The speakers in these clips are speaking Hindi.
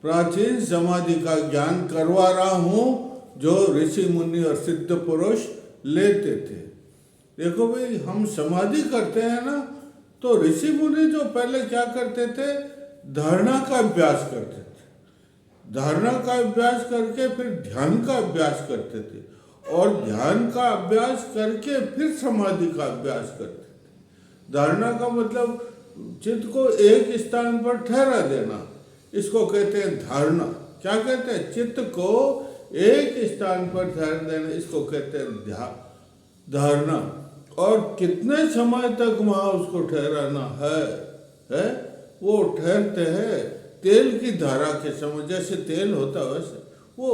प्राचीन समाधि का ज्ञान करवा रहा हूँ जो ऋषि मुनि और सिद्ध पुरुष लेते थे। देखो भाई, हम समाधि करते हैं ना, तो ऋषि मुनि जो पहले क्या करते थे, धारणा का अभ्यास करते थे। धारणा का अभ्यास करके फिर ध्यान का अभ्यास करते थे, और ध्यान का अभ्यास करके फिर समाधि का अभ्यास करते थे। धारणा का मतलब चित्त को एक स्थान पर ठहरा देना, इसको कहते हैं धारणा। क्या कहते हैं? चित्त को एक स्थान पर ठहरा देना, इसको कहते हैं धारणा। और कितने समय तक वहाँ उसको ठहराना है वो ठहरते हैं तेल की धारा के समय। जैसे तेल होता है वैसे वो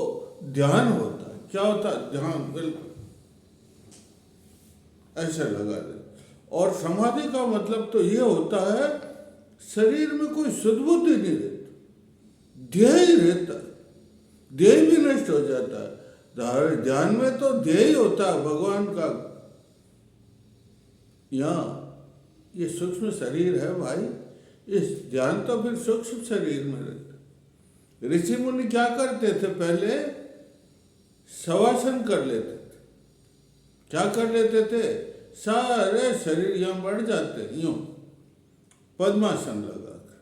ध्यान होता है। क्या होता है? ध्यान, बिल्कुल ऐसे लगा दे। और समाधि का मतलब तो ये होता है शरीर में कोई सद्बुद्धि नहीं रहती, ध्येय रहता है, ध्येय भी नष्ट हो जाता है। ध्यान में तो ध्येय होता है भगवान का। यहाँ ये सूक्ष्म शरीर है भाई, इस ध्यान तो फिर सूक्ष्म शरीर में रहता। ऋषि मुनि क्या करते थे? पहले शवासन कर लेते थे। क्या कर लेते थे? सारे शरीर यहाँ बढ़ जाते, यूं पद्मासन लगा कर।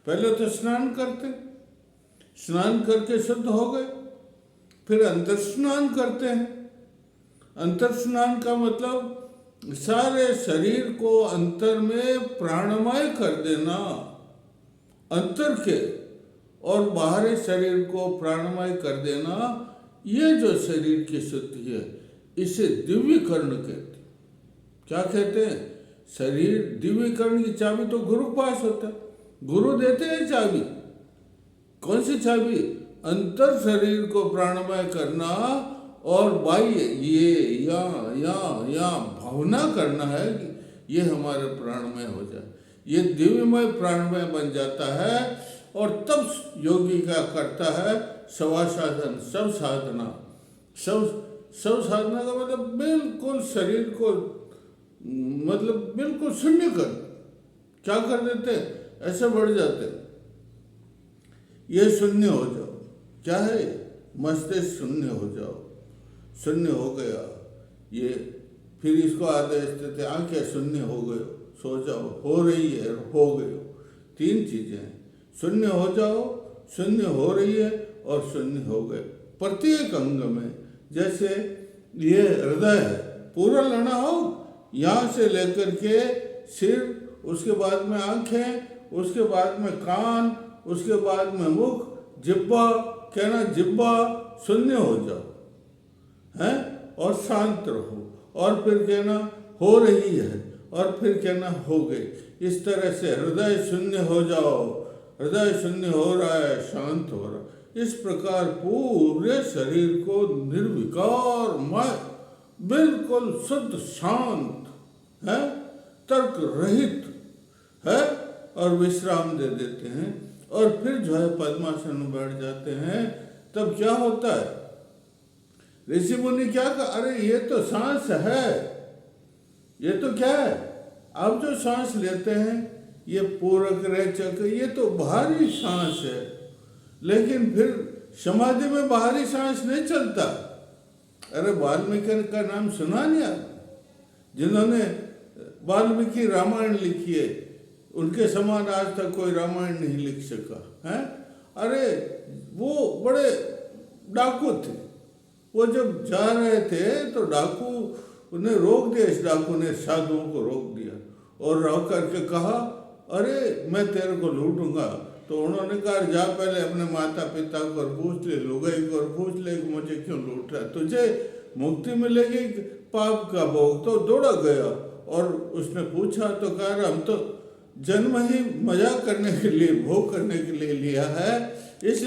पहले तो स्नान करते, स्नान करके शुद्ध हो गए, फिर अंतर स्नान करते हैं। अंतर स्नान का मतलब सारे शरीर को अंतर में प्राणमय कर देना, अंतर के, और बाहरी शरीर को प्राणमय कर देना। ये जो शरीर की शुद्धि है इसे दिव्यकरण कहते हैं। क्या कहते हैं? शरीर दिव्यकरण की चाबी तो गुरु पास होता है, गुरु देते हैं चाबी। कौन सी चाबी? अंतर शरीर को प्राणमय करना, और बाह्य ये या भावना करना है कि ये हमारे प्राणमय हो जाए, ये दिव्यमय प्राणमय बन जाता है। और तब योगी क्या करता है? शवासाधन, सब साधना। सब साधना का मतलब बिल्कुल शरीर को, मतलब बिल्कुल शून्य कर, क्या कर देते? ऐसे बढ़ जाते। ये शून्य हो जाओ। क्या है? मस्तिष्क शून्य हो जाओ। शून्य हो गया ये, फिर इसको आदेश देते आंखें शून्य हो गए, सो जाओ। हो रही है, हो गए, तीन चीजें हैं। शून्य हो जाओ, शून्य हो रही है, और शून्य हो गए। प्रत्येक अंग में, जैसे ये हृदय है, पूरा लड़ा हो, यहाँ से लेकर के सिर, उसके बाद में आंखें, उसके बाद में कान, उसके बाद में मुख, जिब्बा, कहना जिब्बा शून्य हो जाओ है, और शांत रहो। और फिर कहना हो रही है, और फिर कहना हो गई। इस तरह से हृदय शून्य हो जाओ, हृदय शून्य हो रहा है, शांत हो रहा है। इस प्रकार पूरे शरीर को निर्विकार मय, बिल्कुल शुद्ध शांत है, तर्क रहित है, और विश्राम दे देते हैं। और फिर जो है पद्मासन में बैठ जाते हैं। तब क्या होता है? ऋषि मुनि क्या कहा? अरे ये तो सांस है, ये तो क्या है? आप जो सांस लेते हैं ये पूरक रेचक, ये तो बाहरी सांस है। लेकिन फिर समाधि में बाहरी सांस नहीं चलता। अरे वाल्मीकि का नाम सुना नहीं आप? जिन्होंने वाल्मीकि रामायण लिखी है, उनके समान आज तक कोई रामायण नहीं लिख सका है। अरे वो बड़े डाकू थे। वो जब जा रहे थे तो डाकू उन्हें रोक दिया, इस डाकू ने साधुओं को रोक दिया और रोक करके कहा, अरे मैं तेरे को लूटूंगा। तो उन्होंने कहा, जा पहले अपने माता पिता को और पूछ ले, लुगाई को और पूछ ले कि मुझे क्यों लूट रहा है, तुझे मुक्ति मिलेगी पाप का भोग। तो दौड़ा गया और उसने पूछा तो कहा, हम तो जन्म ही मजाक करने के लिए, भोग करने के लिए लिया है, इस